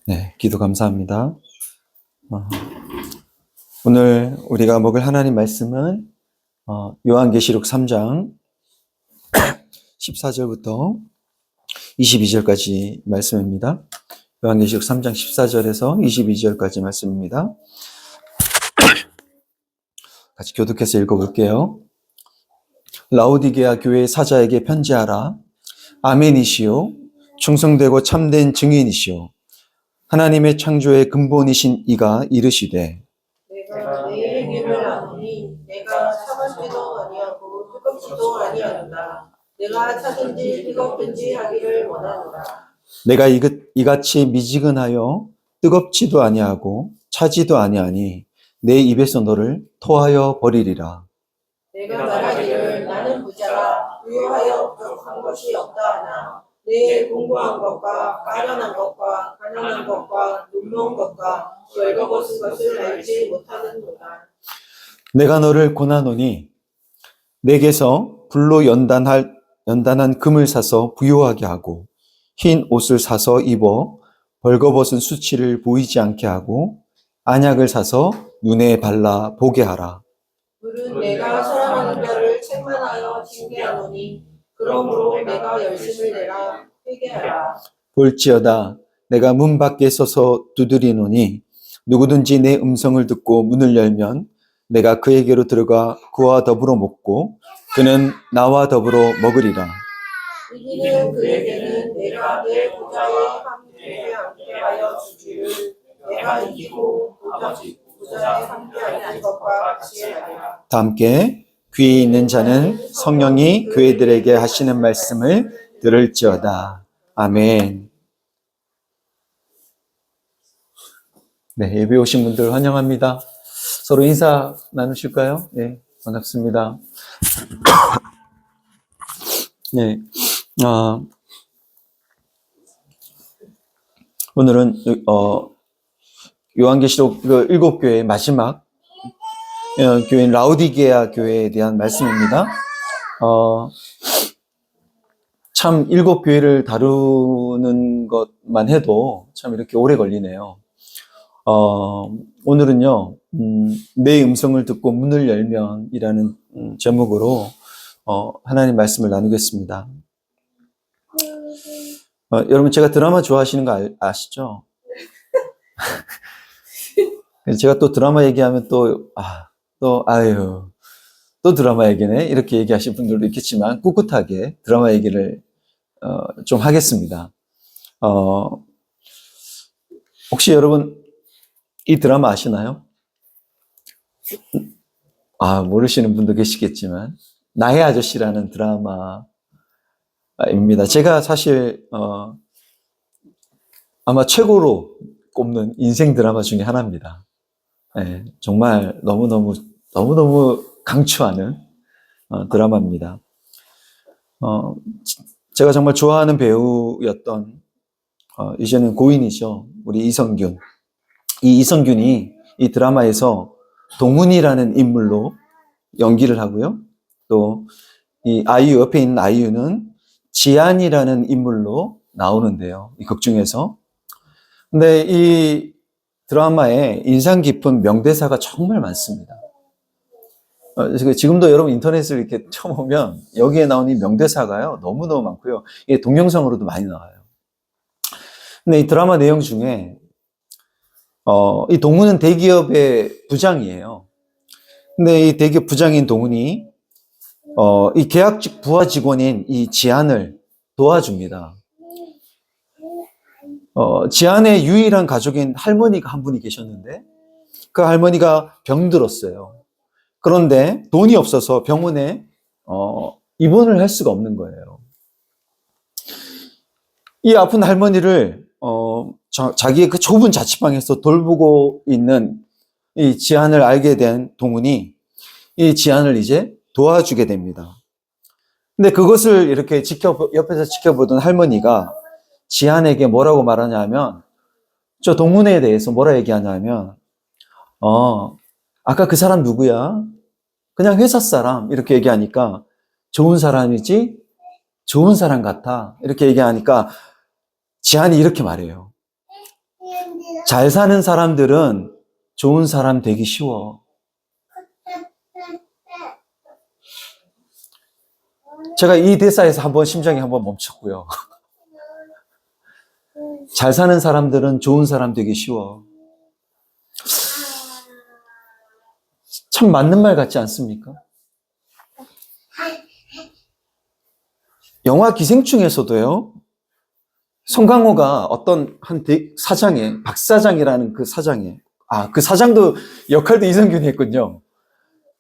네, 기도 감사합니다. 어, 오늘 우리가 먹을 하나님 말씀은 요한계시록 3장 14절부터 22절까지 말씀입니다. 요한계시록 3장 14절에서 22절까지 말씀입니다. 같이 교독해서 읽어볼게요. 라오디게아 교회 사자에게 편지하라. 아멘이시요 충성되고 참된 증인이시요 하나님의 창조의 근본이신 이가 이르시되 내가 내 얘기를 아노니 내가 차갑지도 아니하고 뜨겁지도 아니하노라. 내가 차든지 뜨겁든지 하기를 원하노라. 내가 이같이 미지근하여 뜨겁지도 아니하고 차지도 아니하니 내 입에서 너를 토하여 버리리라. 내가 말하기를 나는 부자라 부유하여 부족한 것이 없다 하나 내 공부한 것과 가련한 것과 가난한 것과 눈먼 것과 벌거벗은 것을 알지 못하는도다. 내가 너를 고나노니 내게서 불로 연단한 금을 사서 부요하게 하고 흰 옷을 사서 입어 벌거벗은 수치를 보이지 않게 하고 안약을 사서 눈에 발라 보게 하라. 물은 내가 사랑하는 자를 책망하여 징계하노니 그러므로 내가 열심을 내라 회개하라. 볼지어다 내가 문 밖에 서서 두드리노니 누구든지 내 음성을 듣고 문을 열면 내가 그에게로 들어가 그와 더불어 먹고 그는 나와 더불어 먹으리라. 이기는 그에게는 내가 내 부자의 함께 하여 주기를 내가 이기고 부자의 함께 하는 것과 같이 하라. 다 함께 귀에 있는 자는 성령이 교회들에게 하시는 말씀을 들을지어다. 아멘. 네, 예배 오신 분들 환영합니다. 서로 인사 나누실까요? 네, 반갑습니다. 네, 오늘은 요한계시록 7교회의 마지막 교회인 라오디게아 교회에 대한 말씀입니다. 참 7교회를 다루는 것만 해도 참 이렇게 오래 걸리네요. 오늘은요, 내 음성을 듣고 문을 열면이라는 제목으로 하나님 말씀을 나누겠습니다. 여러분, 제가 드라마 좋아하시는 거 아시죠? 제가 또 드라마 얘기하면 또 드라마 얘기네? 이렇게 얘기하시는 분들도 있겠지만, 꿋꿋하게 드라마 얘기를 좀 하겠습니다. 혹시 여러분, 이 드라마 아시나요? 모르시는 분도 계시겠지만, 나의 아저씨라는 드라마입니다. 제가 사실, 아마 최고로 꼽는 인생 드라마 중에 하나입니다. 네, 정말 너무너무 강추하는 드라마입니다. 제가 정말 좋아하는 배우였던, 이제는 고인이죠. 우리 이성균. 이 이성균이 이 드라마에서 동훈이라는 인물로 연기를 하고요. 또 이 아이유, 옆에 있는 아이유는 지안이라는 인물로 나오는데요. 이 극 중에서. 근데 이 드라마에 인상 깊은 명대사가 정말 많습니다. 지금도 여러분 인터넷을 이렇게 쳐보면 여기에 나온 이 명대사가요. 너무너무 많고요. 이게 동영상으로도 많이 나와요. 근데 이 드라마 내용 중에 이 동훈은 대기업의 부장이에요. 근데 이 대기업 부장인 동훈이 이 계약직 부하 직원인 이 지안을 도와줍니다. 지안의 유일한 가족인 할머니가 한 분이 계셨는데 그 할머니가 병들었어요. 그런데 돈이 없어서 병원에 입원을 할 수가 없는 거예요. 이 아픈 할머니를 자기의 그 좁은 자취방에서 돌보고 있는 이 지안을 알게 된 동훈이 이 지안을 이제 도와주게 됩니다. 근데 그것을 이렇게 옆에서 지켜보던 할머니가 지안에게 뭐라고 말하냐면, 저 동훈에 대해서 뭐라 얘기하냐면, 아까 그 사람 누구야? 그냥 회사 사람. 이렇게 얘기하니까, 좋은 사람이지? 좋은 사람 같아. 이렇게 얘기하니까, 지안이 이렇게 말해요. 잘 사는 사람들은 좋은 사람 되기 쉬워. 제가 이 대사에서 심장이 한번 멈췄고요. 잘 사는 사람들은 좋은 사람 되기 쉬워. 참 맞는 말 같지 않습니까? 영화 기생충에서도요, 송강호가 어떤 사장에, 박 사장이라는 그 사장에, 그 사장도 역할도 이성균이 했군요.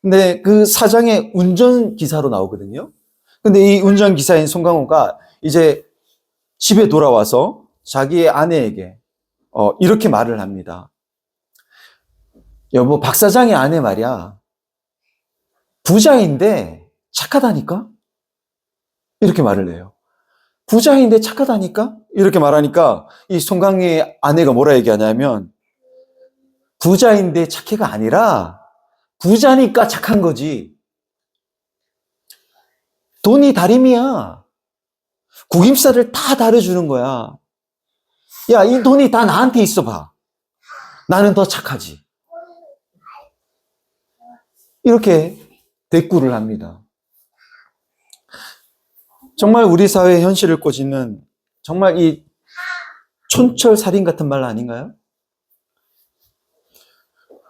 근데 그 사장의 운전기사로 나오거든요. 근데 이 운전기사인 송강호가 이제 집에 돌아와서 자기의 아내에게 이렇게 말을 합니다. 여보, 박 사장의 아내 말이야. 부자인데 착하다니까? 이렇게 말을 해요. 부자인데 착하다니까? 이렇게 말하니까 이 송강호의 아내가 뭐라 얘기하냐면, 부자인데 착해가 아니라 부자니까 착한 거지. 돈이 다림이야. 구김살을 다 다려주는 거야. 야, 이 돈이 다 나한테 있어 봐. 나는 더 착하지. 이렇게 대꾸를 합니다. 정말 우리 사회의 현실을 꼬집는 정말 이 촌철살인 같은 말 아닌가요?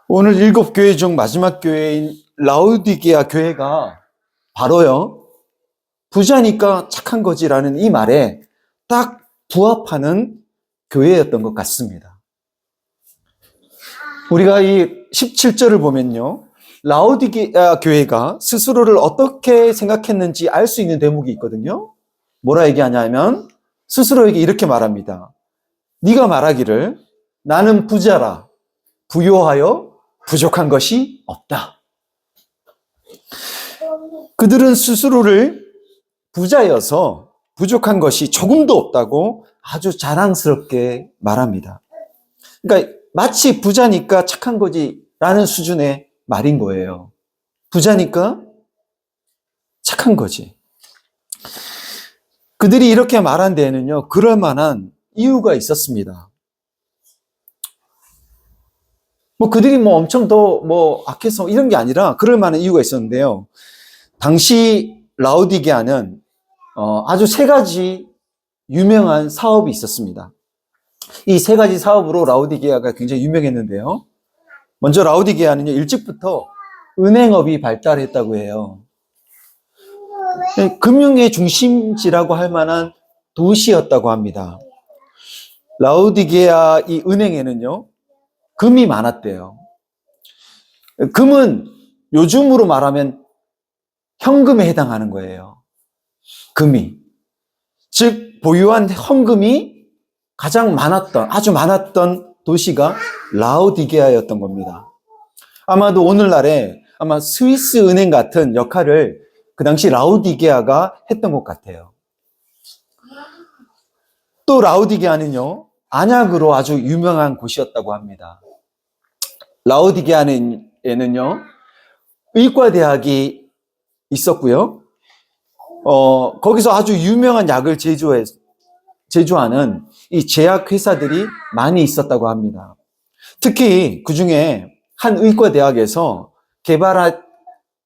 오늘 7교회 중 마지막 교회인 라우디게아 교회가 바로요, 부자니까 착한 거지라는 이 말에 딱 부합하는 교회였던 것 같습니다. 우리가 이 17절을 보면요, 라우디게아 교회가 스스로를 어떻게 생각했는지 알 수 있는 대목이 있거든요. 뭐라 얘기하냐면 스스로에게 이렇게 말합니다. 네가 말하기를 나는 부자라 부요하여 부족한 것이 없다. 그들은 스스로를 부자여서 부족한 것이 조금도 없다고 아주 자랑스럽게 말합니다. 그러니까 마치 부자니까 착한 거지라는 수준의 말인 거예요. 부자니까 착한 거지. 그들이 이렇게 말한 데에는요, 그럴 만한 이유가 있었습니다. 그들이 엄청 더 악해서 이런 게 아니라 그럴 만한 이유가 있었는데요. 당시 라우디게아는 아주 3가지 유명한 사업이 있었습니다. 이 3가지 사업으로 라우디게아가 굉장히 유명했는데요. 먼저 라우디게아는요, 일찍부터 은행업이 발달했다고 해요. 금융의 중심지라고 할 만한 도시였다고 합니다. 라우디게아 이 은행에는요, 금이 많았대요. 금은 요즘으로 말하면 현금에 해당하는 거예요. 금이. 즉, 보유한 헌금이 가장 아주 많았던 도시가 라우디게아였던 겁니다. 아마도 오늘날에 스위스 은행 같은 역할을 그 당시 라우디게아가 했던 것 같아요. 또 라우디게아는요, 안약으로 아주 유명한 곳이었다고 합니다. 라우디게아에는요, 의과대학이 있었고요. 거기서 아주 유명한 약을 제조하는 이 제약회사들이 많이 있었다고 합니다. 특히 그 중에 한 의과대학에서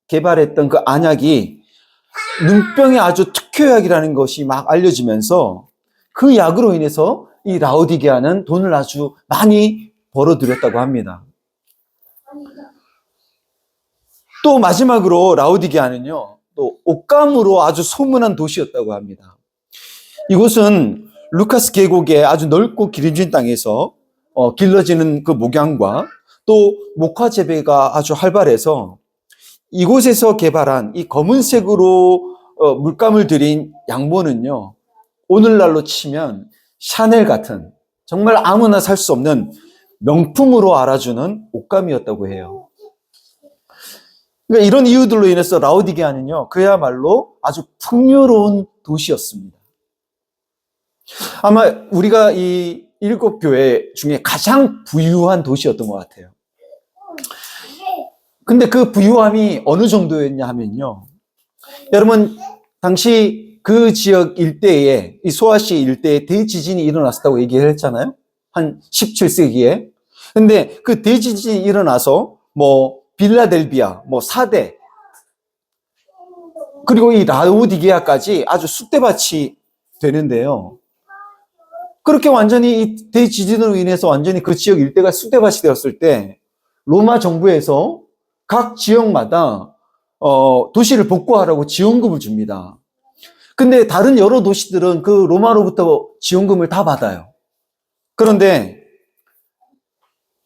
개발했던 그 안약이 눈병에 아주 특효약이라는 것이 막 알려지면서 그 약으로 인해서 이 라우디게아는 돈을 아주 많이 벌어들였다고 합니다. 또 마지막으로 라우디게아는요, 또 옷감으로 아주 소문난 도시였다고 합니다. 이곳은 루카스 계곡의 아주 넓고 기름진 땅에서 길러지는 그 목양과 또 목화 재배가 아주 활발해서 이곳에서 개발한 이 검은색으로 물감을 들인 양모는요, 오늘날로 치면 샤넬 같은 정말 아무나 살 수 없는 명품으로 알아주는 옷감이었다고 해요. 그러니까 이런 이유들로 인해서 라우디게아는요, 그야말로 아주 풍요로운 도시였습니다. 아마 우리가 이 7교회 중에 가장 부유한 도시였던 것 같아요. 근데 그 부유함이 어느 정도였냐 하면요, 여러분, 당시 그 지역 일대에, 이 소아시 일대에 대지진이 일어났었다고 얘기를 했잖아요. 한 17세기에. 근데 그 대지진이 일어나서 뭐 빌라델비아, 뭐 사대, 그리고 이 라오디게아까지 아주 쑥대밭이 되는데요. 그렇게 완전히 이 대지진으로 인해서 완전히 그 지역 일대가 쑥대밭이 되었을 때 로마 정부에서 각 지역마다 도시를 복구하라고 지원금을 줍니다. 근데 다른 여러 도시들은 그 로마로부터 지원금을 다 받아요. 그런데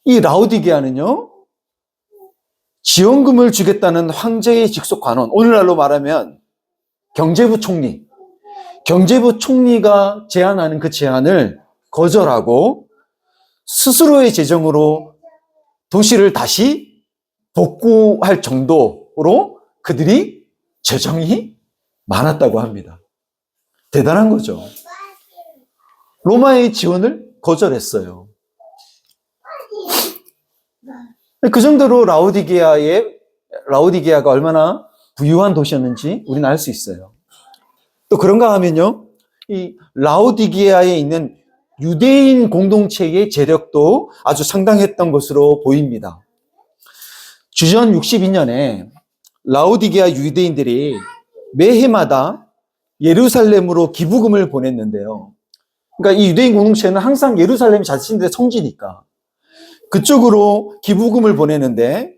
이 라오디게아는요, 지원금을 주겠다는 황제의 직속 관원, 오늘날로 말하면 경제부 총리가 제안하는 그 제안을 거절하고 스스로의 재정으로 도시를 다시 복구할 정도로 그들이 재정이 많았다고 합니다. 대단한 거죠. 로마의 지원을 거절했어요. 그 정도로 라오디게아가 얼마나 부유한 도시였는지 우리는 알 수 있어요. 또 그런가 하면요, 이 라오디게아에 있는 유대인 공동체의 재력도 아주 상당했던 것으로 보입니다. 주전 62년에 라오디게아 유대인들이 매해마다 예루살렘으로 기부금을 보냈는데요. 그러니까 이 유대인 공동체는 항상 예루살렘이 자신들의 성지니까 그쪽으로 기부금을 보내는데,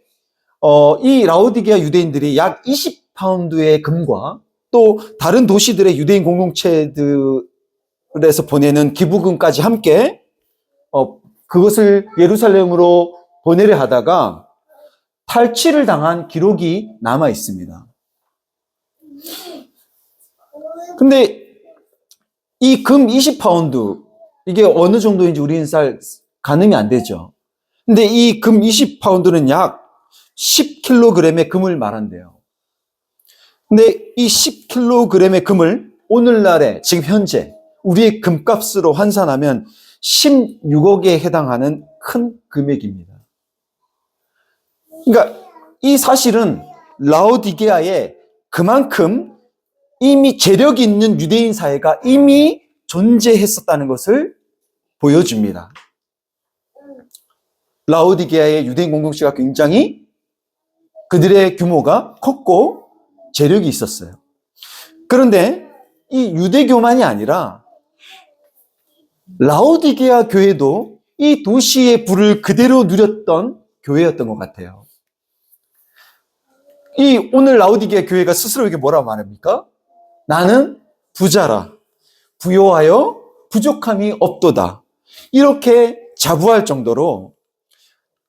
이 라오디게아 유대인들이 약 20파운드의 금과 또 다른 도시들의 유대인 공동체들에서 보내는 기부금까지 함께 그것을 예루살렘으로 보내려 하다가 탈취를 당한 기록이 남아 있습니다. 근데 이 금 20파운드, 이게 어느 정도인지 우리는 잘 가늠이 안 되죠. 근데 이 금 20파운드는 약 10kg의 금을 말한대요. 근데 이 10kg의 금을 오늘날에 지금 현재 우리의 금값으로 환산하면 16억에 해당하는 큰 금액입니다. 그러니까 이 사실은 라오디게아에 그만큼 이미 재력 있는 유대인 사회가 이미 존재했었다는 것을 보여줍니다. 라오디게아의 유대인 공동체가 굉장히 그들의 규모가 컸고 재력이 있었어요. 그런데 이 유대교만이 아니라 라오디게아 교회도 이 도시의 부를 그대로 누렸던 교회였던 것 같아요. 이 오늘 라오디게아 교회가 스스로에게 뭐라고 말합니까? 나는 부자라, 부요하여 부족함이 없도다. 이렇게 자부할 정도로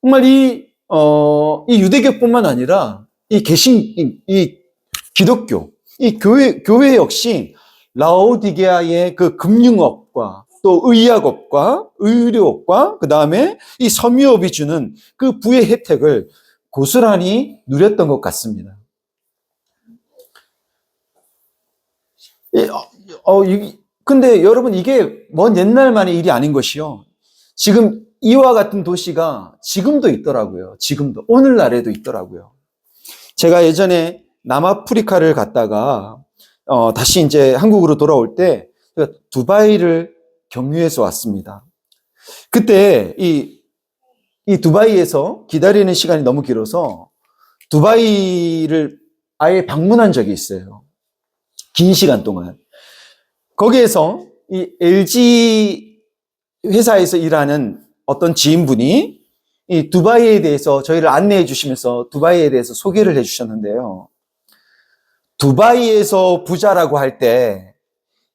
정말 이 유대교뿐만 아니라 이 기독교, 이 교회 역시 라오디게아의 그 금융업과 또 의약업과 의료업과 그 다음에 이 섬유업이 주는 그 부의 혜택을 고스란히 누렸던 것 같습니다. 근데 여러분, 이게 먼 옛날만의 일이 아닌 것이요. 지금 이와 같은 도시가 지금도 있더라고요. 지금도. 오늘날에도 있더라고요. 제가 예전에 남아프리카를 갔다가, 다시 이제 한국으로 돌아올 때, 두바이를 경유해서 왔습니다. 그때 이 두바이에서 기다리는 시간이 너무 길어서 두바이를 아예 방문한 적이 있어요. 긴 시간 동안. 거기에서 이 LG 회사에서 일하는 어떤 지인분이 이 두바이에 대해서 저희를 안내해 주시면서 두바이에 대해서 소개를 해 주셨는데요. 두바이에서 부자라고 할 때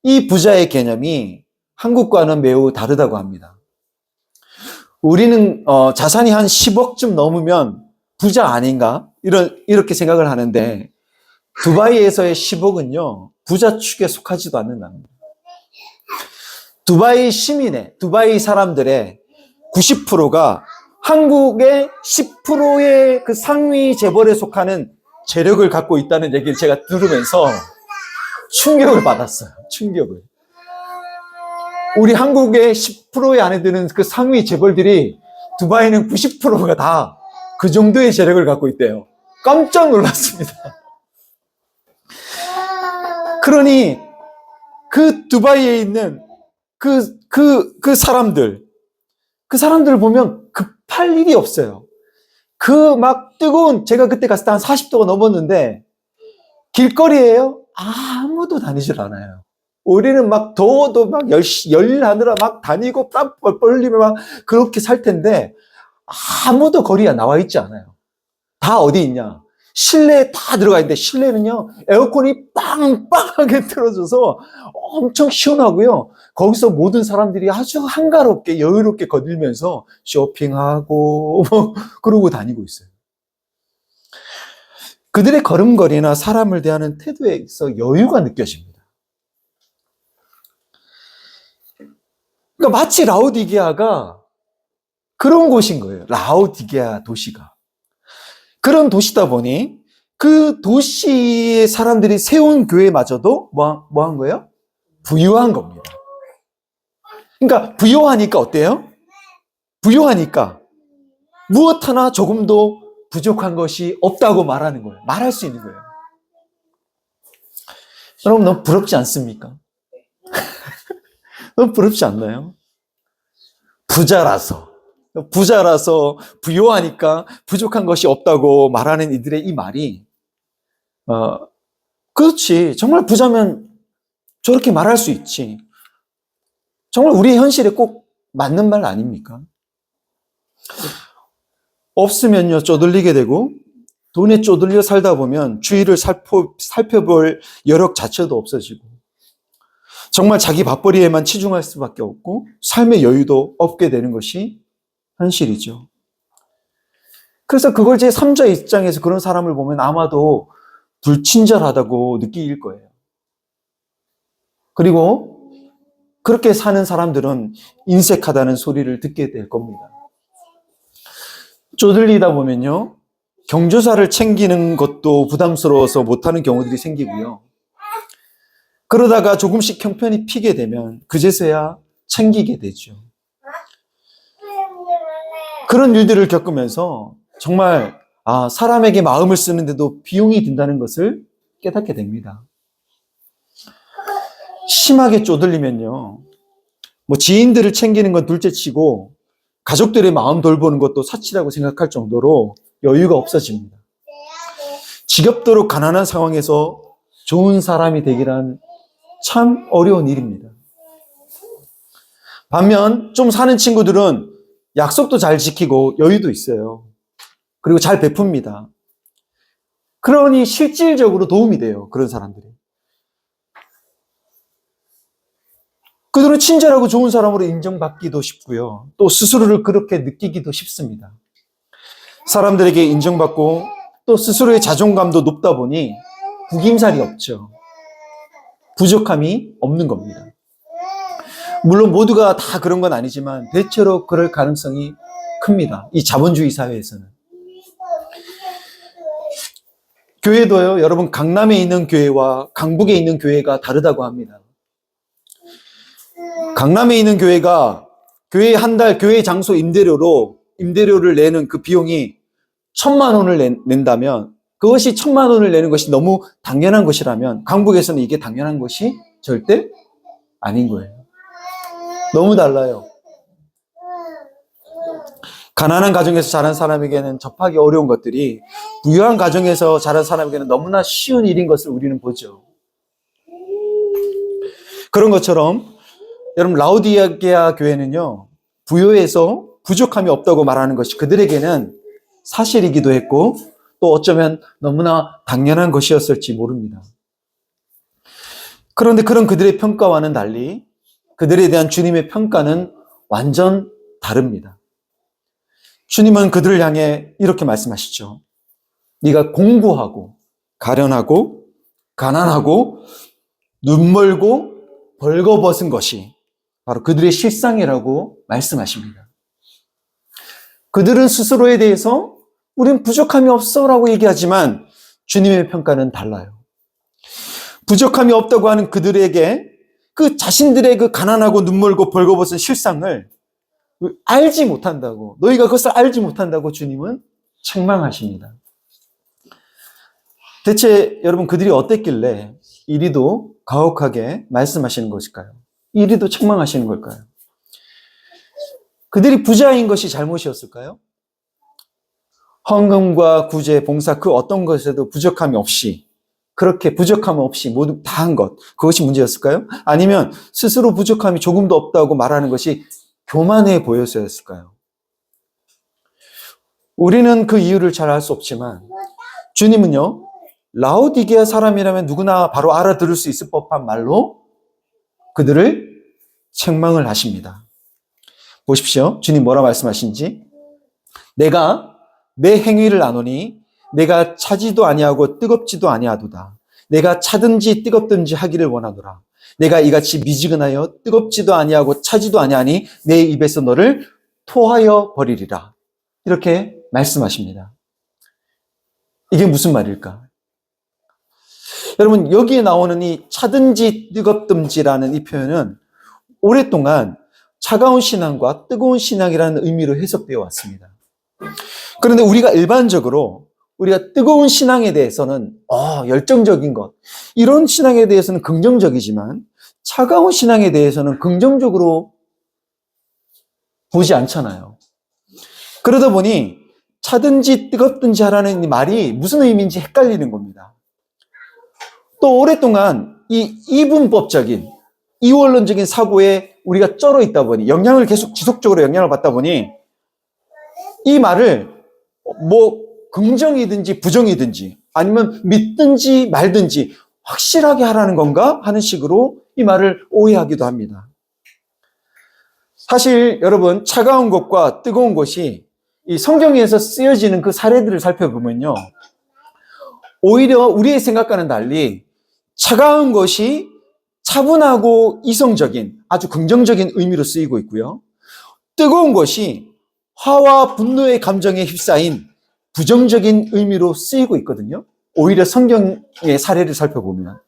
이 부자의 개념이 한국과는 매우 다르다고 합니다. 우리는 자산이 한 10억쯤 넘으면 부자 아닌가? 이렇게 생각을 하는데 두바이에서의 10억은요, 부자 축에 속하지도 않는답니다. 두바이 두바이 사람들의 90%가 한국의 10%의 그 상위 재벌에 속하는 재력을 갖고 있다는 얘기를 제가 들으면서 충격을 받았어요. 충격을. 우리 한국의 10%에 안에 드는 그 상위 재벌들이 두바이는 90%가 다 그 정도의 재력을 갖고 있대요. 깜짝 놀랐습니다. 그러니 그 두바이에 있는 그 사람들, 그 사람들을 보면 급할 일이 없어요. 그 막 뜨거운, 제가 그때 갔을 때 한 40도가 넘었는데, 길거리에요? 아무도 다니질 않아요. 우리는 막 더워도 막 열하느라 막 다니고 땀 뻘뻘 흘리며 막 그렇게 살 텐데, 아무도 거리에 나와 있지 않아요. 다 어디 있냐? 실내에 다 들어가 있는데, 실내는요, 에어컨이 빵빵하게 틀어져서 엄청 시원하고요. 거기서 모든 사람들이 아주 한가롭게, 여유롭게 거닐면서 쇼핑하고, 그러고 다니고 있어요. 그들의 걸음걸이나 사람을 대하는 태도에 있어 여유가 느껴집니다. 그러니까 마치 라오디게아가 그런 곳인 거예요. 라오디게아 도시가. 그런 도시다 보니 그 도시의 사람들이 세운 교회마저도 뭐 한 거예요? 부유한 겁니다. 그러니까 부유하니까 어때요? 부유하니까 무엇 하나 조금도 부족한 것이 없다고 말하는 거예요. 말할 수 있는 거예요. 여러분 너무 부럽지 않습니까? 너무 부럽지 않나요? 부자라서 부유하니까 부족한 것이 없다고 말하는 이들의 이 말이 그렇지. 정말 부자면 저렇게 말할 수 있지. 정말 우리의 현실에 꼭 맞는 말 아닙니까? 없으면요, 쪼들리게 되고, 돈에 쪼들려 살다 보면 주위를 살펴볼 여력 자체도 없어지고, 정말 자기 밥벌이에만 치중할 수밖에 없고, 삶의 여유도 없게 되는 것이 현실이죠. 그래서 그걸 제 3자 입장에서 그런 사람을 보면 아마도 불친절하다고 느낄 거예요. 그리고 그렇게 사는 사람들은 인색하다는 소리를 듣게 될 겁니다. 쪼들리다 보면요, 경조사를 챙기는 것도 부담스러워서 못하는 경우들이 생기고요. 그러다가 조금씩 형편이 피게 되면 그제서야 챙기게 되죠. 그런 일들을 겪으면서 정말 사람에게 마음을 쓰는데도 비용이 든다는 것을 깨닫게 됩니다. 심하게 쪼들리면요, 뭐 지인들을 챙기는 건 둘째치고 가족들의 마음 돌보는 것도 사치라고 생각할 정도로 여유가 없어집니다. 지겹도록 가난한 상황에서 좋은 사람이 되기란 참 어려운 일입니다. 반면 좀 사는 친구들은 약속도 잘 지키고 여유도 있어요. 그리고 잘 베풉니다. 그러니 실질적으로 도움이 돼요. 그런 사람들이. 그들은 친절하고 좋은 사람으로 인정받기도 쉽고요. 또 스스로를 그렇게 느끼기도 쉽습니다. 사람들에게 인정받고 또 스스로의 자존감도 높다 보니 구김살이 없죠. 부족함이 없는 겁니다. 물론 모두가 다 그런 건 아니지만 대체로 그럴 가능성이 큽니다. 이 자본주의 사회에서는. 교회도요, 여러분 강남에 있는 교회와 강북에 있는 교회가 다르다고 합니다. 강남에 있는 교회가 교회 한 달 교회 장소 임대료를 내는 그 비용이 1,000만 원을 낸다면 그것이 1,000만 원을 내는 것이 너무 당연한 것이라면 강북에서는 이게 당연한 것이 절대 아닌 거예요. 너무 달라요. 가난한 가정에서 자란 사람에게는 접하기 어려운 것들이 부유한 가정에서 자란 사람에게는 너무나 쉬운 일인 것을 우리는 보죠. 그런 것처럼 여러분 라오디게아 교회는요, 부유해서 부족함이 없다고 말하는 것이 그들에게는 사실이기도 했고 또 어쩌면 너무나 당연한 것이었을지 모릅니다. 그런데 그런 그들의 평가와는 달리 그들에 대한 주님의 평가는 완전 다릅니다. 주님은 그들을 향해 이렇게 말씀하시죠. 네가 공부하고 가련하고 가난하고 눈멀고 벌거벗은 것이 바로 그들의 실상이라고 말씀하십니다. 그들은 스스로에 대해서 우린 부족함이 없어 라고 얘기하지만 주님의 평가는 달라요. 부족함이 없다고 하는 그들에게 그 자신들의 그 가난하고 눈멀고 벌거벗은 실상을 알지 못한다고, 너희가 그것을 알지 못한다고 주님은 책망하십니다. 대체 여러분 그들이 어땠길래 이리도 가혹하게 말씀하시는 것일까요? 이리도 책망하시는 걸까요? 그들이 부자인 것이 잘못이었을까요? 헌금과 구제, 봉사 그 어떤 것에도 부족함이 없이 그렇게 부족함 없이 모두 다 한 것, 그것이 문제였을까요? 아니면 스스로 부족함이 조금도 없다고 말하는 것이 교만해 보였을까요? 우리는 그 이유를 잘 알 수 없지만 주님은요, 라오디게아 사람이라면 누구나 바로 알아들을 수 있을 법한 말로 그들을 책망을 하십니다. 보십시오. 주님 뭐라 말씀하신지. 내가 내 행위를 아노니 내가 차지도 아니하고 뜨겁지도 아니하도다. 내가 차든지 뜨겁든지 하기를 원하노라. 내가 이같이 미지근하여 뜨겁지도 아니하고 차지도 아니하니 내 입에서 너를 토하여 버리리라. 이렇게 말씀하십니다. 이게 무슨 말일까? 여러분, 여기에 나오는 이 차든지 뜨겁든지라는 이 표현은 오랫동안 차가운 신앙과 뜨거운 신앙이라는 의미로 해석되어 왔습니다. 그런데 우리가 일반적으로 우리가 뜨거운 신앙에 대해서는 열정적인 것, 이런 신앙에 대해서는 긍정적이지만 차가운 신앙에 대해서는 긍정적으로 보지 않잖아요. 그러다 보니 차든지 뜨겁든지 하라는 이 말이 무슨 의미인지 헷갈리는 겁니다. 또 오랫동안 이 이분법적인 이원론적인 사고에 우리가 쩔어 있다 보니 영향을 계속 지속적으로 영향을 받다 보니 이 말을 긍정이든지 부정이든지 아니면 믿든지 말든지 확실하게 하라는 건가 하는 식으로 이 말을 오해하기도 합니다. 사실 여러분, 차가운 것과 뜨거운 것이 이 성경에서 쓰여지는 그 사례들을 살펴보면요, 오히려 우리의 생각과는 달리 차가운 것이 차분하고 이성적인 아주 긍정적인 의미로 쓰이고 있고요, 뜨거운 것이 화와 분노의 감정에 휩싸인 부정적인 의미로 쓰이고 있거든요. 오히려 성경의 사례를 살펴보면.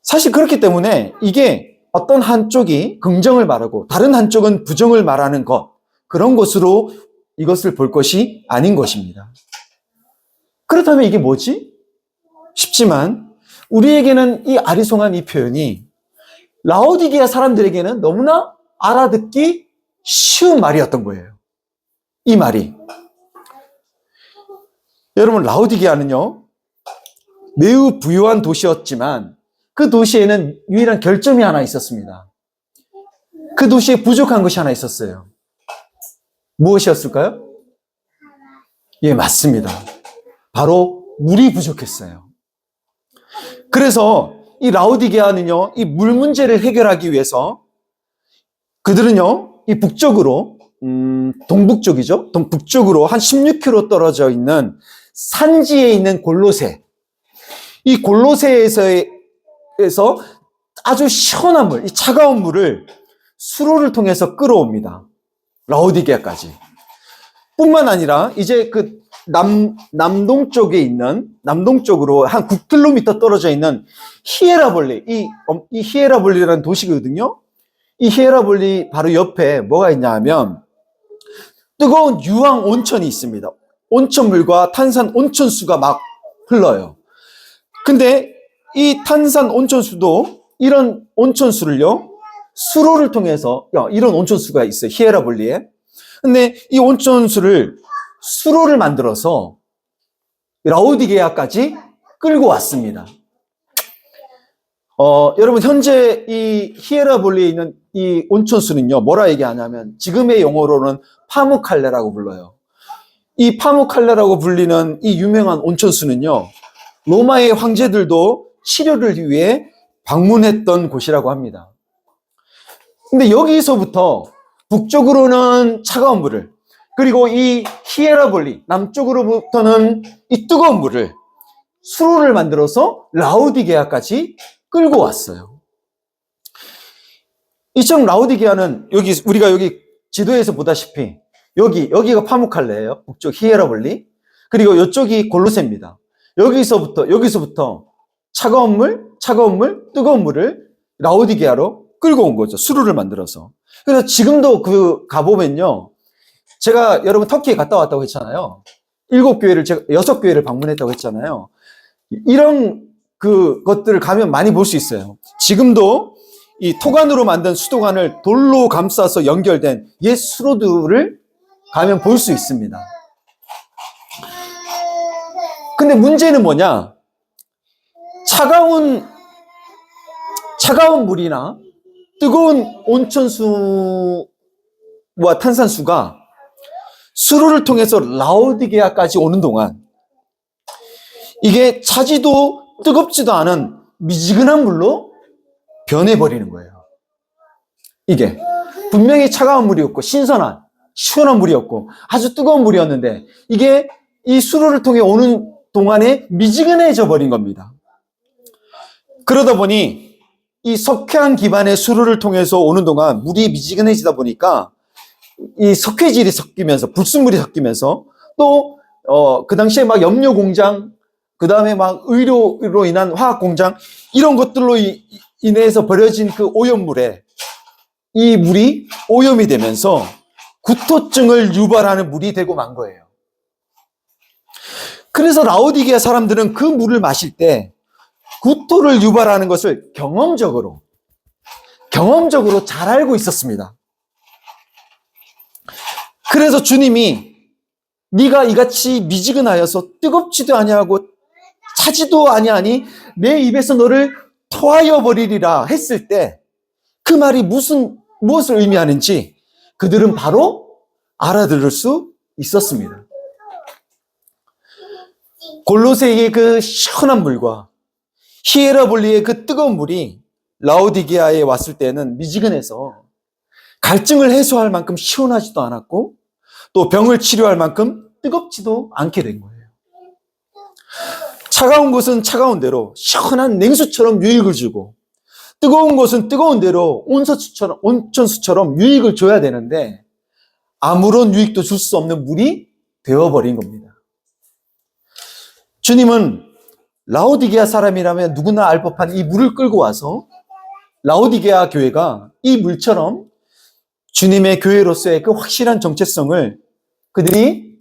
사실 그렇기 때문에 이게 어떤 한쪽이 긍정을 말하고 다른 한쪽은 부정을 말하는 것, 그런 것으로 이것을 볼 것이 아닌 것입니다. 그렇다면 이게 뭐지? 쉽지만 우리에게는 이 아리송한 이 표현이 라오디게아 사람들에게는 너무나 알아듣기 쉬운 말이었던 거예요. 이 말이. 여러분, 라오디게아는요, 매우 부유한 도시였지만 그 도시에는 유일한 결점이 하나 있었습니다. 그 도시에 부족한 것이 하나 있었어요. 무엇이었을까요? 예, 맞습니다. 바로 물이 부족했어요. 그래서 이 라오디게아는요, 이 물 문제를 해결하기 위해서 그들은요, 이 북쪽으로, 동북쪽이죠. 북쪽으로 한 16km 떨어져 있는 산지에 있는 골로새. 이 골로새에서 아주 시원한 물, 이 차가운 물을 수로를 통해서 끌어옵니다. 라오디게아까지. 뿐만 아니라 이제 그 남동쪽으로 한 9km 떨어져 있는 히에라볼리, 이 히에라볼리라는 도시거든요. 이 히에라볼리 바로 옆에 뭐가 있냐 하면 뜨거운 유황 온천이 있습니다. 온천물과 탄산 온천수가 막 흘러요. 근데 이 탄산 온천수도 이런 온천수를요, 수로를 통해서, 이런 온천수가 있어요, 히에라볼리에. 근데 이 온천수를 수로를 만들어서 라오디게아까지 끌고 왔습니다. 여러분, 현재 이 히에라볼리에 있는 이 온천수는요, 뭐라 얘기하냐면 지금의 용어로는 파무칼레라고 불러요. 이 파무칼레라고 불리는 이 유명한 온천수는요, 로마의 황제들도 치료를 위해 방문했던 곳이라고 합니다. 근데 여기서부터 북쪽으로는 차가운 물을, 그리고 이 히에라볼리 남쪽으로부터는 이 뜨거운 물을 수로를 만들어서 라오디게아까지 끌고 왔어요. 이처럼 라오디게아는 우리가 여기 지도에서 보다시피 여기가 파무칼레예요. 북쪽 히에라볼리. 그리고 이쪽이 골로새입니다. 여기서부터 차가운 물, 뜨거운 물을 라오디게아로 끌고 온 거죠. 수로를 만들어서. 그래서 지금도 가보면요, 제가 여러분 터키에 갔다 왔다고 했잖아요. 6교회를 방문했다고 했잖아요. 이런 것들을 가면 많이 볼 수 있어요. 지금도 이 토관으로 만든 수도관을 돌로 감싸서 연결된 옛 수로들을 가면 볼 수 있습니다. 근데 문제는 뭐냐? 차가운 물이나 뜨거운 온천수와 탄산수가 수로를 통해서 라오디게아까지 오는 동안 이게 차지도 뜨겁지도 않은 미지근한 물로 변해버리는 거예요. 이게 분명히 차가운 물이었고 신선한 시원한 물이었고 아주 뜨거운 물이었는데 이게 이 수로를 통해 오는 동안에 미지근해져 버린 겁니다. 그러다 보니 이 석회암 기반의 수로를 통해서 오는 동안 물이 미지근해지다 보니까 이 석회질이 섞이면서 불순물이 섞이면서 또 그 당시에 막 염료 공장, 그 다음에 막 의료로 인한 화학 공장 이런 것들로 인해서 버려진 그 오염물에 이 물이 오염이 되면서 구토증을 유발하는 물이 되고 만 거예요. 그래서 라오디게아 사람들은 그 물을 마실 때 구토를 유발하는 것을 경험적으로 잘 알고 있었습니다. 그래서 주님이 네가 이같이 미지근하여서 뜨겁지도 아니하고 차지도 아니하니 내 입에서 너를 토하여 버리리라 했을 때 그 말이 무엇을 의미하는지 그들은 바로 알아들을 수 있었습니다. 골로새의 그 시원한 물과 히에라볼리의 그 뜨거운 물이 라오디게아에 왔을 때는 미지근해서 갈증을 해소할 만큼 시원하지도 않았고 또 병을 치료할 만큼 뜨겁지도 않게 된 거예요. 차가운 곳은 차가운 대로 시원한 냉수처럼 유익을 주고 뜨거운 곳은 뜨거운 대로 온천수처럼 유익을 줘야 되는데 아무런 유익도 줄 수 없는 물이 되어버린 겁니다. 주님은 라오디게아 사람이라면 누구나 알 법한 이 물을 끌고 와서 라오디게아 교회가 이 물처럼 주님의 교회로서의 그 확실한 정체성을 그들이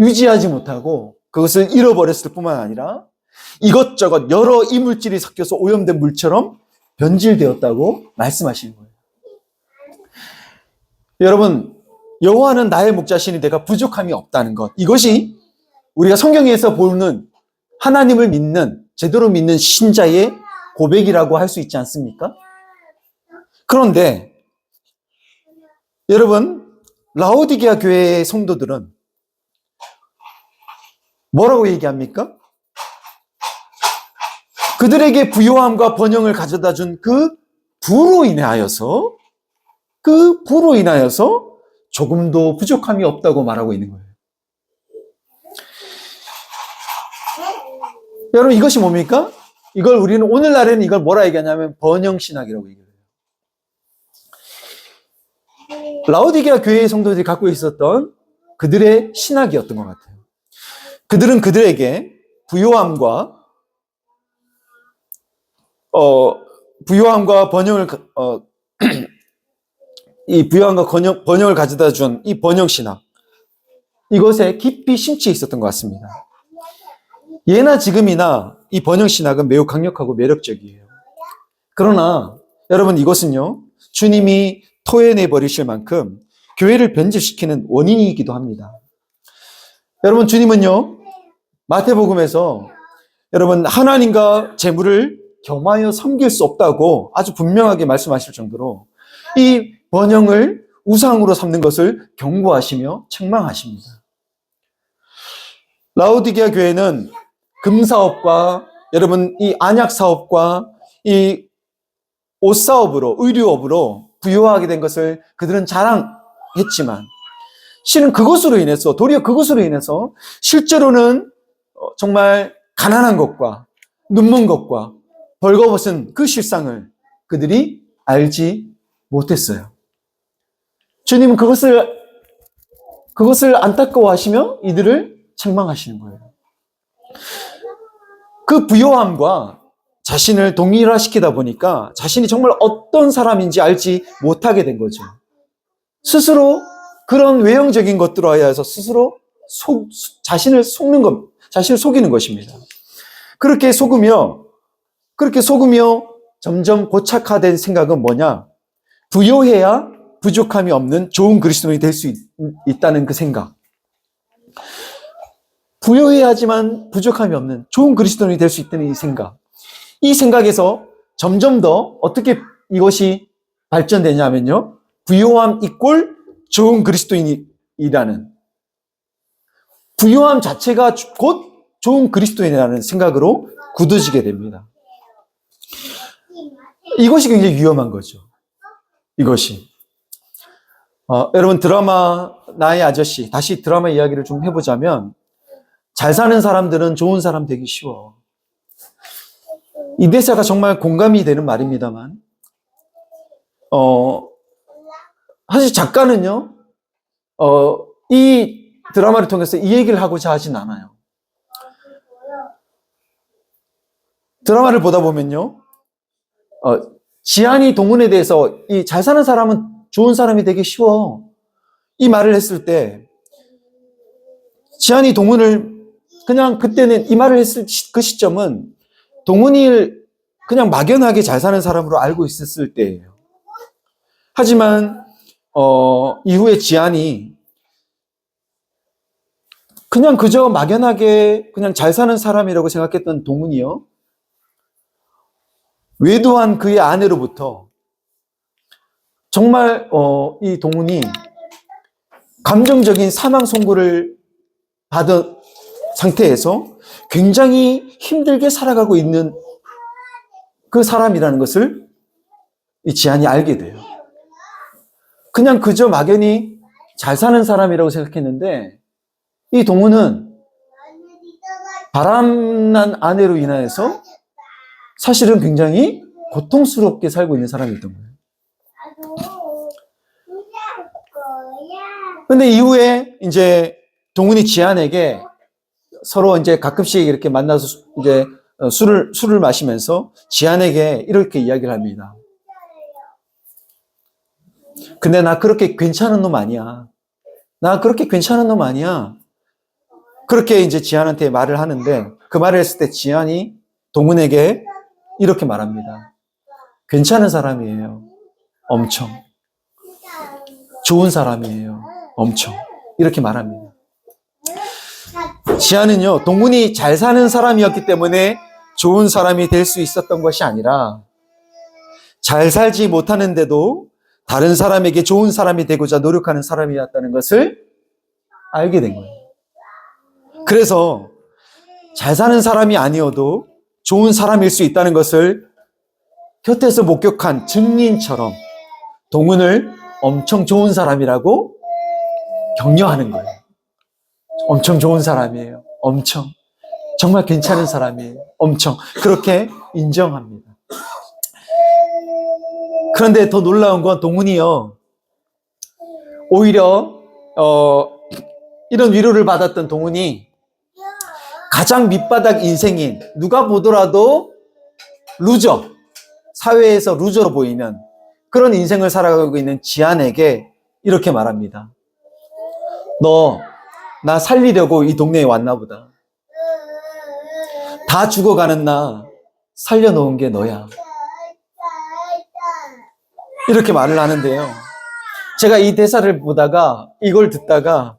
유지하지 못하고 그것을 잃어버렸을 뿐만 아니라 이것저것 여러 이물질이 섞여서 오염된 물처럼 변질되었다고 말씀하시는 거예요. 여러분, 여호와는 나의 목자시니 내가 부족함이 없다는 것, 이것이 우리가 성경에서 보는 하나님을 믿는, 제대로 믿는 신자의 고백이라고 할 수 있지 않습니까? 그런데 여러분, 라오디게아 교회의 성도들은 뭐라고 얘기합니까? 그들에게 부요함과 번영을 가져다 준 그 부로 인하여서 조금도 부족함이 없다고 말하고 있는 거예요. 여러분, 이것이 뭡니까? 이걸 우리는 오늘날에는 이걸 뭐라 얘기하냐면 번영신학이라고 얘기해요. 라오디게아 교회의 성도들이 갖고 있었던 그들의 신학이었던 것 같아요. 그들은 그들에게 부요함과 번영을 번영을 가져다 준 이 번영신학, 이것에 깊이 심취해 있었던 것 같습니다. 예나 지금이나 이 번영신학은 매우 강력하고 매력적이에요. 그러나 여러분, 이것은요 주님이 토해내 버리실 만큼 교회를 변질시키는 원인이기도 합니다. 여러분, 주님은요 마태복음에서 여러분 하나님과 재물을 겸하여 섬길 수 없다고 아주 분명하게 말씀하실 정도로 이 번영을 우상으로 삼는 것을 경고하시며 책망하십니다. 라오디게아 교회는 금사업과 여러분 이 안약사업과 이 옷사업으로, 의류업으로 부유하게 된 것을 그들은 자랑했지만 실은 도리어 그것으로 인해서 실제로는 정말 가난한 것과 눈먼 것과 벌거벗은 그 실상을 그들이 알지 못했어요. 주님은 그것을 안타까워하시며 이들을 책망하시는 거예요. 그 부요함과 자신을 동일화시키다 보니까 자신이 정말 어떤 사람인지 알지 못하게 된 거죠. 스스로 그런 외형적인 것들로 하여서 스스로 자신을 속이는 것입니다. 그렇게 속으며 점점 고착화된 생각은 뭐냐? 부요해야 부족함이 없는 좋은 그리스도인이 될 수 있다는 그 생각. 부요해야지만 부족함이 없는 좋은 그리스도인이 될 수 있다는 이 생각. 이 생각에서 점점 더 어떻게 이것이 발전되냐면요. 부요함 이꼴 좋은 그리스도인이라는, 부요함 자체가 곧 좋은 그리스도인이라는 생각으로 굳어지게 됩니다. 이것이 굉장히 위험한 거죠. 이것이. 여러분 드라마 나의 아저씨, 다시 드라마 이야기를 좀 해보자면, 잘 사는 사람들은 좋은 사람 되기 쉬워. 이 대사가 정말 공감이 되는 말입니다만, 사실 작가는요, 이 드라마를 통해서 이 얘기를 하고자 하진 않아요. 드라마를 보다 보면요, 지한이 동훈에 대해서 이 잘 사는 사람은 좋은 사람이 되기 쉬워, 이 말을 했을 때, 지한이 동훈을 그냥 그때는 이 말을 했을 그 시점은 동훈이를 그냥 막연하게 잘 사는 사람으로 알고 있었을 때예요. 하지만 이후에 지한이 그냥 그저 막연하게 그냥 잘 사는 사람이라고 생각했던 동훈이요, 외도한 그의 아내로부터 정말 이 동훈이 감정적인 사망 선고를 받은 상태에서 굉장히 힘들게 살아가고 있는 그 사람이라는 것을 이 지한이 알게 돼요. 그냥 그저 막연히 잘 사는 사람이라고 생각했는데, 이 동훈은 바람난 아내로 인하여서 사실은 굉장히 고통스럽게 살고 있는 사람이었던 거예요. 근데 이후에 이제 동훈이 지한에게 서로 이제 가끔씩 이렇게 만나서 이제 술을 마시면서 지한에게 이렇게 이야기를 합니다. 근데 나 그렇게 괜찮은 놈 아니야. 나 그렇게 괜찮은 놈 아니야. 그렇게 이제 지한한테 말을 하는데, 그 말을 했을 때 지한이 동훈에게 이렇게 말합니다. 괜찮은 사람이에요. 엄청. 좋은 사람이에요. 엄청. 이렇게 말합니다. 지한은요, 동훈이 잘 사는 사람이었기 때문에 좋은 사람이 될 수 있었던 것이 아니라, 잘 살지 못하는데도 다른 사람에게 좋은 사람이 되고자 노력하는 사람이었다는 것을 알게 된 거예요. 그래서 잘 사는 사람이 아니어도 좋은 사람일 수 있다는 것을 곁에서 목격한 증인처럼 동훈을 엄청 좋은 사람이라고 격려하는 거예요. 엄청 좋은 사람이에요. 엄청. 정말 괜찮은 사람이에요. 엄청. 그렇게 인정합니다. 그런데 더 놀라운 건 동훈이요, 오히려 이런 위로를 받았던 동훈이 가장 밑바닥 인생인, 누가 보더라도 루저, 사회에서 루저로 보이는 그런 인생을 살아가고 있는 지한에게 이렇게 말합니다. 너 나 살리려고 이 동네에 왔나 보다. 다 죽어가는 나 살려놓은 게 너야. 이렇게 말을 하는데요, 제가 이 대사를 보다가, 이걸 듣다가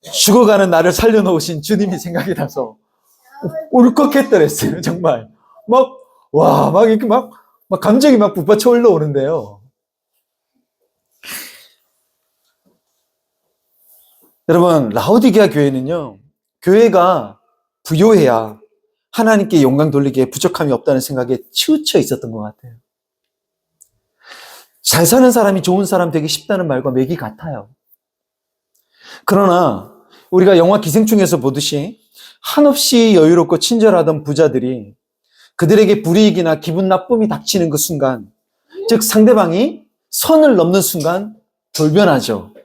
죽어가는 나를 살려놓으신 주님이 생각이 나서 울컥했더랬어요. 정말 막 이렇게 막 감정이 막 북받쳐 올라오는데요. 여러분, 라오디게아 교회는요, 교회가 부요해야 하나님께 영광 돌리기에 부족함이 없다는 생각에 치우쳐 있었던 것 같아요. 잘 사는 사람이 좋은 사람 되기 쉽다는 말과 맥이 같아요. 그러나 우리가 영화 기생충에서 보듯이 한없이 여유롭고 친절하던 부자들이 그들에게 불이익이나 기분 나쁨이 닥치는 그 순간, 즉 상대방이 선을 넘는 순간 돌변하죠.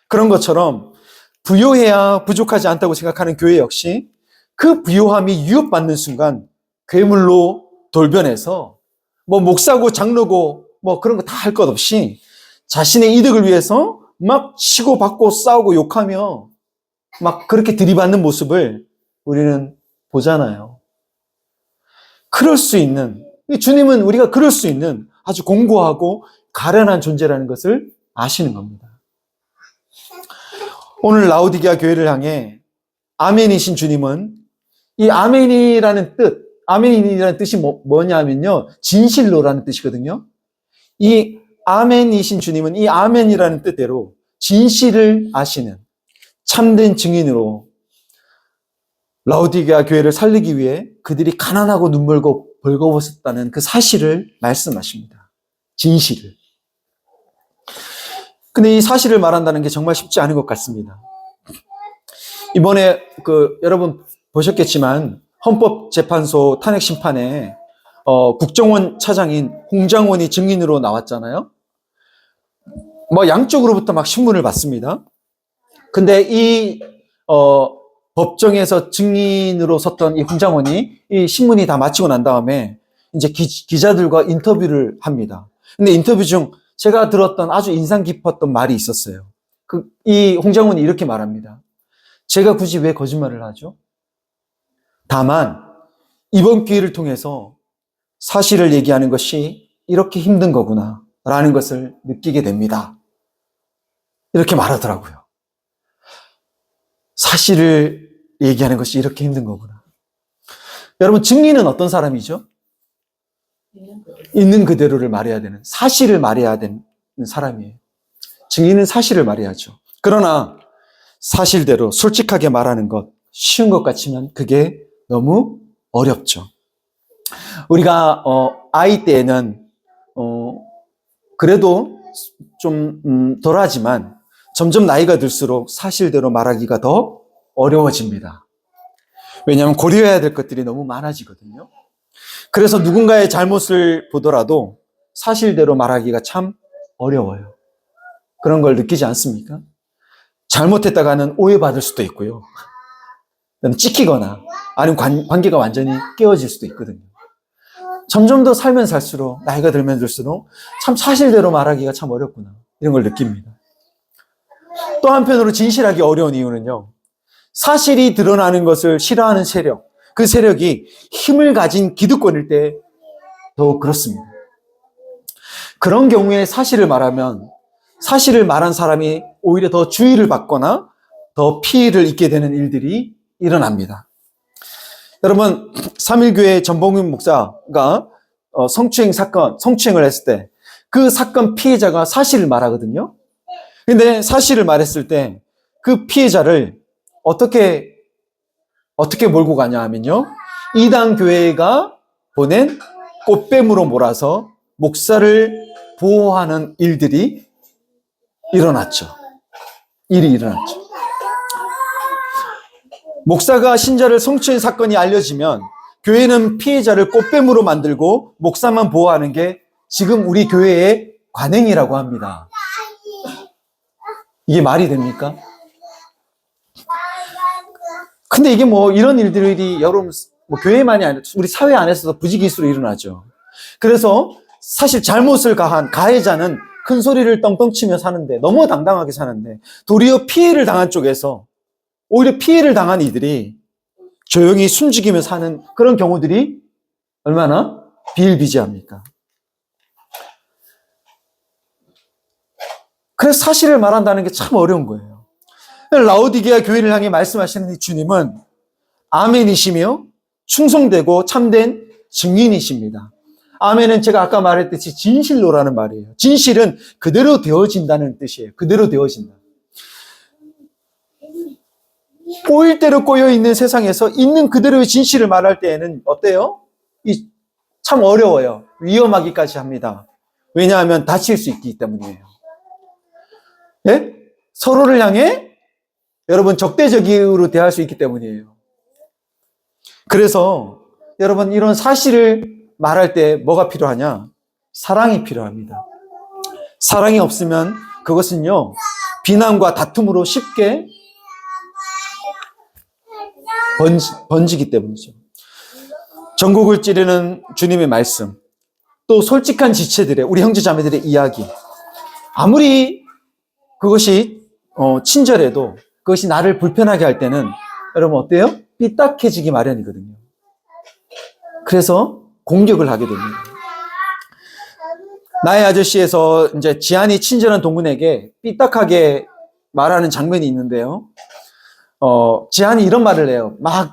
그런 것처럼 부요해야 부족하지 않다고 생각하는 교회 역시 그 부요함이 위협받는 순간 괴물로 돌변해서 목사고 장로고 그런 거 다 할 것 없이 자신의 이득을 위해서 막 치고받고 싸우고 욕하며 막 그렇게 들이받는 모습을 우리는 보잖아요. 그럴 수 있는, 주님은 우리가 그럴 수 있는 아주 공고하고 가련한 존재라는 것을 아시는 겁니다. 오늘 라오디게아 교회를 향해 아멘이신 주님은 이 아멘이라는 뜻이 뭐냐면요, 진실로라는 뜻이거든요. 이 아멘이신 주님은 이 아멘이라는 뜻대로 진실을 아시는 참된 증인으로 라오디게아 교회를 살리기 위해 그들이 가난하고 눈물고 벌거웠었다는 그 사실을 말씀하십니다. 진실을. 근데 이 사실을 말한다는 게 정말 쉽지 않은 것 같습니다. 이번에 여러분 보셨겠지만 헌법재판소 탄핵 심판에 국정원 차장인 홍장원이 증인으로 나왔잖아요. 양쪽으로부터 막 신문을 받습니다. 근데 이 법정에서 증인으로 섰던 이 홍장원이 이 신문이 다 마치고 난 다음에 이제 기자들과 인터뷰를 합니다. 근데 인터뷰 중 제가 들었던 아주 인상 깊었던 말이 있었어요. 이 홍장원이 이렇게 말합니다. 제가 굳이 왜 거짓말을 하죠? 다만 이번 기회를 통해서 사실을 얘기하는 것이 이렇게 힘든 거구나 라는 것을 느끼게 됩니다. 이렇게 말하더라고요. 사실을 얘기하는 것이 이렇게 힘든 거구나. 여러분, 증인은 어떤 사람이죠? 있는 그대로를 말해야 되는, 사실을 말해야 되는 사람이에요. 증인은 사실을 말해야죠. 그러나 사실대로 솔직하게 말하는 것, 쉬운 것 같지만 그게 너무 어렵죠. 우리가 아이 때에는 그래도 좀 덜하지만 점점 나이가 들수록 사실대로 말하기가 더 어려워집니다. 왜냐하면 고려해야 될 것들이 너무 많아지거든요. 그래서 누군가의 잘못을 보더라도 사실대로 말하기가 참 어려워요. 그런 걸 느끼지 않습니까? 잘못했다가는 오해받을 수도 있고요. 찍히거나 아니면 관계가 완전히 깨어질 수도 있거든요. 점점 더 살면 살수록, 나이가 들면 들수록 참 사실대로 말하기가 참 어렵구나, 이런 걸 느낍니다. 또 한편으로 진실하기 어려운 이유는요, 사실이 드러나는 것을 싫어하는 세력, 그 세력이 힘을 가진 기득권일 때 더욱 그렇습니다. 그런 경우에 사실을 말하면 사실을 말한 사람이 오히려 더 주의를 받거나 더 피해를 입게 되는 일들이 일어납니다. 여러분, 3.1교회 전봉윤 목사가 성추행을 했을 때 그 사건 피해자가 사실을 말하거든요. 근데 사실을 말했을 때 그 피해자를 어떻게 몰고 가냐 하면요, 이단 교회가 보낸 꽃뱀으로 몰아서 목사를 보호하는 일이 일어났죠. 목사가 신자를 성추행 사건이 알려지면 교회는 피해자를 꽃뱀으로 만들고 목사만 보호하는 게 지금 우리 교회의 관행이라고 합니다. 이게 말이 됩니까? 근데 이게 이런 일들이 여러분 교회만이 아니라 우리 사회 안에서도 부지기수로 일어나죠. 그래서 사실 잘못을 가한 가해자는 큰 소리를 떵떵 치며 사는데, 너무 당당하게 사는데, 도리어 피해를 당한 쪽에서 오히려 피해를 당한 이들이 조용히 숨죽이며 사는 그런 경우들이 얼마나 비일비재합니까? 그래서 사실을 말한다는 게 참 어려운 거예요. 라오디게아 교회를 향해 말씀하시는 이 주님은 아멘이시며 충성되고 참된 증인이십니다. 아멘은 제가 아까 말했듯이 진실로라는 말이에요. 진실은 그대로 되어진다는 뜻이에요. 그대로 되어진다. 꼬일 대로 꼬여있는 세상에서 있는 그대로의 진실을 말할 때에는 어때요? 참 어려워요. 위험하기까지 합니다. 왜냐하면 다칠 수 있기 때문이에요. 네? 서로를 향해 여러분 적대적으로 대할 수 있기 때문이에요. 그래서 여러분, 이런 사실을 말할 때 뭐가 필요하냐? 사랑이 필요합니다. 사랑이 없으면 그것은요, 비난과 다툼으로 쉽게 번지기 때문이죠. 전국을 찌르는 주님의 말씀, 또 솔직한 지체들의, 우리 형제 자매들의 이야기, 아무리 그것이 친절해도 그것이 나를 불편하게 할 때는 여러분 어때요? 삐딱해지기 마련이거든요. 그래서 공격을 하게 됩니다. 나의 아저씨에서 이제 지한이 친절한 동문에게 삐딱하게 말하는 장면이 있는데요. 지한이 이런 말을 해요. 막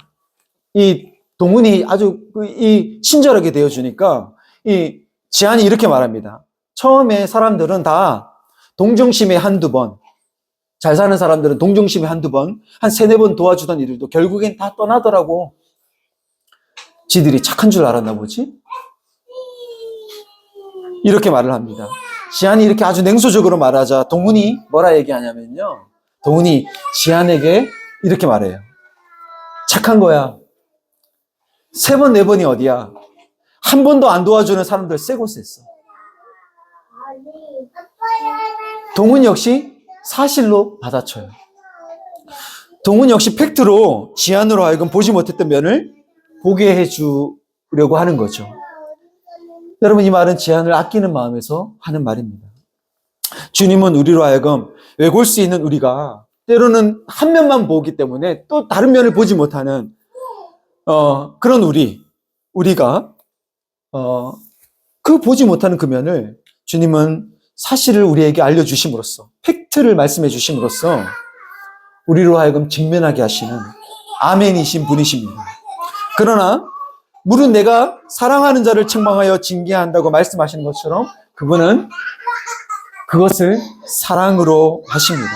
이 동문이 아주 이 친절하게 대해주니까 이 지한이 이렇게 말합니다. 처음에 사람들은 다 동정심에 한두 번, 잘 사는 사람들은 동정심에 한두 번, 한 세네 번 도와주던 이들도 결국엔 다 떠나더라고. 지들이 착한 줄 알았나 보지? 이렇게 말을 합니다. 지한이 이렇게 아주 냉소적으로 말하자 동문이 뭐라 얘기하냐면요. 동문이 지한에게 이렇게 말해요. 착한 거야. 세 번, 네 번이 어디야? 한 번도 안 도와주는 사람들 세 곳에 있어. 동문 역시 사실로 받아쳐요. 동문 역시 팩트로 지한으로 하여금 보지 못했던 면을 보게 해주려고 하는 거죠. 여러분, 이 말은 지한을 아끼는 마음에서 하는 말입니다. 주님은 우리로 하여금 외골 수 있는 우리가 때로는 한 면만 보기 때문에 또 다른 면을 보지 못하는 그런 우리가 그 보지 못하는 그 면을 주님은 사실을 우리에게 알려주심으로써, 팩트를 말씀해 주심으로써 우리로 하여금 직면하게 하시는 아멘이신 분이십니다. 그러나 물은 내가 사랑하는 자를 책망하여 징계한다고 말씀하시는 것처럼 그분은 그것을 사랑으로 하십니다.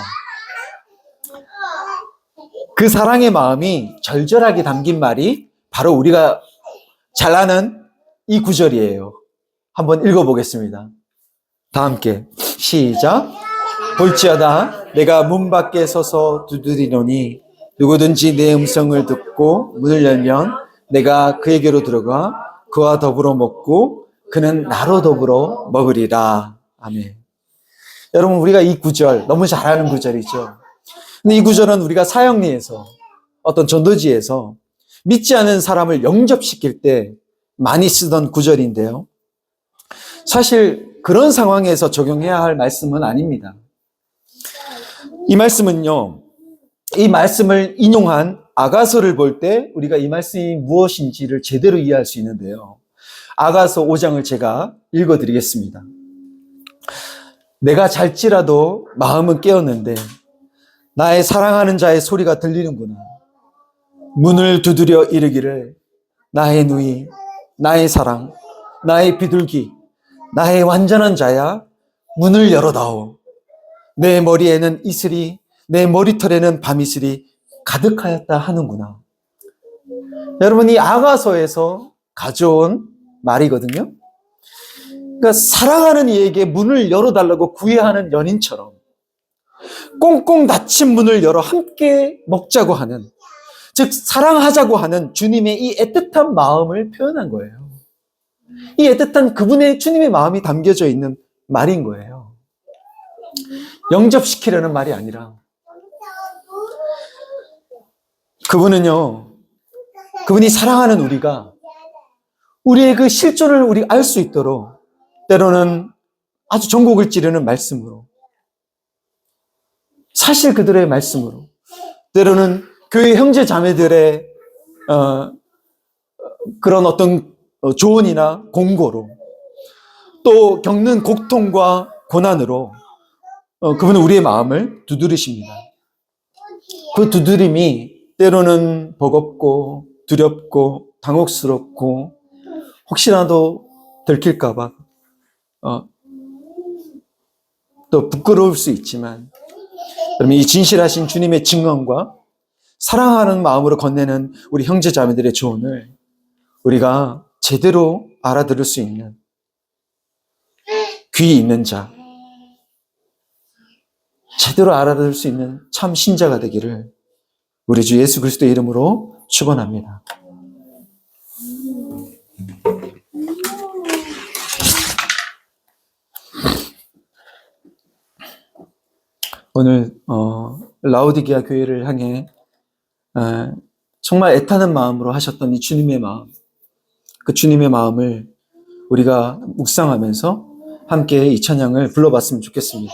그 사랑의 마음이 절절하게 담긴 말이 바로 우리가 잘 아는 이 구절이에요. 한번 읽어보겠습니다. 다 함께 시작. 볼지어다 내가 문 밖에 서서 두드리노니 누구든지 내 음성을 듣고 문을 열면 내가 그에게로 들어가 그와 더불어 먹고 그는 나로 더불어 먹으리라. 아멘. 여러분, 우리가 이 구절 너무 잘 아는 구절이죠. 근데 이 구절은 우리가 사형리에서 어떤 전도지에서 믿지 않은 사람을 영접시킬 때 많이 쓰던 구절인데요. 사실 그런 상황에서 적용해야 할 말씀은 아닙니다. 이 말씀은요, 이 말씀을 인용한 아가서를 볼 때 우리가 이 말씀이 무엇인지를 제대로 이해할 수 있는데요. 아가서 5장을 제가 읽어드리겠습니다. 내가 잘지라도 마음은 깨었는데 나의 사랑하는 자의 소리가 들리는구나. 문을 두드려 이르기를 나의 누이, 나의 사랑, 나의 비둘기, 나의 완전한 자야, 문을 열어다오. 내 머리에는 이슬이, 내 머리털에는 밤이슬이 가득하였다 하는구나. 여러분, 이 아가서에서 가져온 말이거든요. 그러니까 사랑하는 이에게 문을 열어달라고 구애하는 연인처럼 꽁꽁 닫힌 문을 열어 함께 먹자고 하는, 즉 사랑하자고 하는 주님의 이 애틋한 마음을 표현한 거예요. 이 애틋한 그분의 주님의 마음이 담겨져 있는 말인 거예요. 영접시키려는 말이 아니라 그분이 사랑하는 우리가 우리의 그 실존을 우리 알 수 있도록 때로는 아주 전곡을 찌르는 말씀으로, 사실 그들의 말씀으로, 때로는 교회 형제 자매들의 그런 어떤 조언이나 공고로, 또 겪는 고통과 고난으로 그분은 우리의 마음을 두드리십니다. 그 두드림이 때로는 버겁고 두렵고 당혹스럽고 혹시라도 들킬까봐 또 부끄러울 수 있지만, 그러면 이 진실하신 주님의 증언과 사랑하는 마음으로 건네는 우리 형제자매들의 조언을 우리가 제대로 알아들을 수 있는 귀 있는 자, 제대로 알아들을 수 있는 참 신자가 되기를 우리 주 예수 그리스도의 이름으로 축원합니다. 오늘 라오디게아 교회를 향해 정말 애타는 마음으로 하셨던 이 주님의 마음, 그 주님의 마음을 우리가 묵상하면서 함께 이 찬양을 불러봤으면 좋겠습니다.